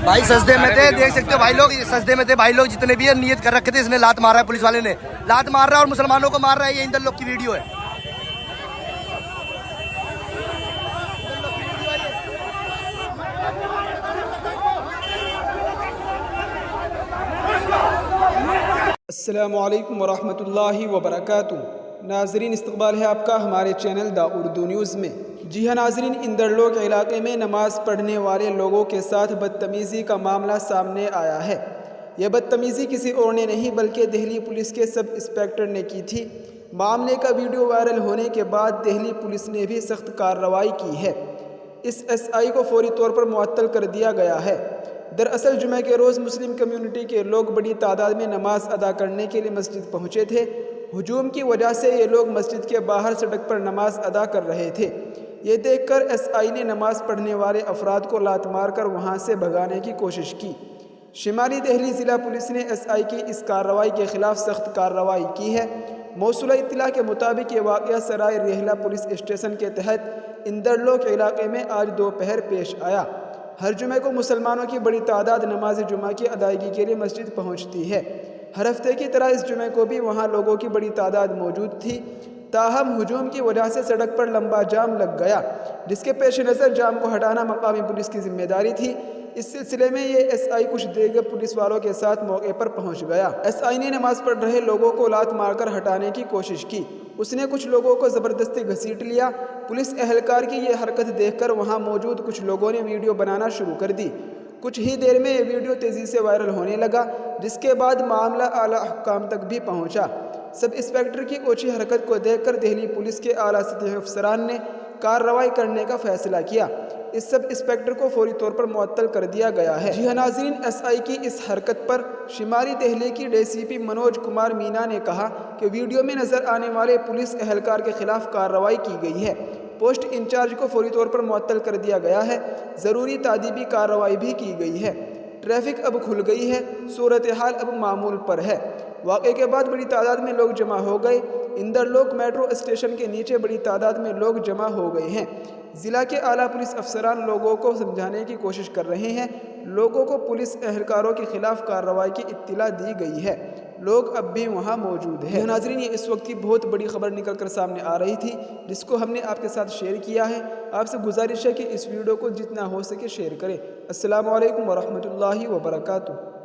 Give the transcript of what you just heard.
भाई सजदे में थे, देख सकते हो भाई लोग, सजदे में थे भाई लोग जितने भी है, नियत कर रखे थे इसने लात मारा है, पुलिस वाले ने लात मार रहा है और मुसलमानों को मार रहा है। ये इंदर लोग की वीडियो है। अस्सलामु अलैकुम वरहमतुल्लाहि वबरकातुहू। नाजरीन, इस्तकबाल है आपका हमारे चैनल द उर्दू न्यूज़ में। जी हाँ नाजरीन, इंदरलोक इलाके में नमाज़ पढ़ने वाले लोगों के साथ बदतमीज़ी का मामला सामने आया है। यह बदतमीज़ी किसी और ने नहीं बल्कि दिल्ली पुलिस के सब इंस्पेक्टर ने की थी। मामले का वीडियो वायरल होने के बाद दिल्ली पुलिस ने भी सख्त कार्रवाई की है। इस SI को फौरी तौर पर मुअत्तल कर दिया गया है। दरअसल जुमे के रोज़ मुस्लिम कम्युनिटी के लोग बड़ी तादाद में नमाज अदा करने के लिए मस्जिद पहुँचे थे। हुजूम की वजह से ये लोग मस्जिद के बाहर सड़क पर नमाज अदा कर रहे थे। ये देखकर SI ने नमाज पढ़ने वाले अफराद को लात मार कर वहाँ से भगाने की कोशिश की। शिमाली दिल्ली ज़िला पुलिस ने SI की इस कार्रवाई के ख़िलाफ़ सख्त कार्रवाई की है। मौसूला इत्तला के मुताबिक ये वाक़या सराय रेहला पुलिस स्टेशन के तहत इंदरलोक इलाके में आज दोपहर पेश आया। हर जुमे को मुसलमानों की बड़ी तादाद नमाज जुमा की अदायगी के लिए मस्जिद पहुंचती है। हर हफ्ते की तरह इस जुमे को भी वहां लोगों की बड़ी तादाद मौजूद थी। ताहम हुजूम की वजह से सड़क पर लंबा जाम लग गया, जिसके पेश नज़र जाम को हटाना मकामी पुलिस की जिम्मेदारी थी। इस सिलसिले में ये SI कुछ देर पुलिस वालों के साथ मौके पर पहुंच गया। SI ने नमाज पढ़ रहे लोगों को लात मारकर हटाने की कोशिश की। उसने कुछ लोगों को ज़बरदस्ती घसीट लिया। पुलिस एहलकार की ये हरकत देखकर वहां मौजूद कुछ लोगों ने वीडियो बनाना शुरू कर दी। कुछ ही देर में ये वीडियो तेज़ी से वायरल होने लगा, जिसके बाद मामला आला हुक्काम तक भी पहुंचा। सब इंस्पेक्टर की ओछी हरकत को देखकर दिल्ली पुलिस के आला सतही अफसरान ने कार्रवाई करने का फैसला किया। इस सब इंस्पेक्टर को फौरी तौर पर मुअत्तल कर दिया गया है। जी हाँ नाज़रीन, SI की इस हरकत पर शिमाली दिल्ली की DCP मनोज कुमार मीना ने कहा कि वीडियो में नज़र आने वाले पुलिस एहलकार के खिलाफ कार्रवाई की गई है। पोस्ट इंचार्ज को फौरी तौर पर मुअत्तल कर दिया गया है। ज़रूरी तादीबी कार्रवाई भी की गई है। ट्रैफिक अब खुल गई है, सूरत हाल अब मामूल पर है। वाक़े के बाद बड़ी तादाद में लोग जमा हो गए। इंदरलोक मेट्रो स्टेशन के नीचे बड़ी तादाद में लोग जमा हो गए हैं। ज़िला के आला पुलिस अफसरान लोगों को समझाने की कोशिश कर रहे हैं। लोगों को पुलिस एहलकारों के खिलाफ कार्रवाई की इत्तिला दी गई है। लोग अब भी वहां मौजूद हैं। नाज़रीन, ये इस वक्त की बहुत बड़ी खबर निकल कर सामने आ रही थी, जिसको हमने आपके साथ शेयर किया है। आपसे गुजारिश है कि इस वीडियो को जितना हो सके शेयर करें। अस्सलामु अलैकुम वरहमतुल्लाहि वबरकातुहू।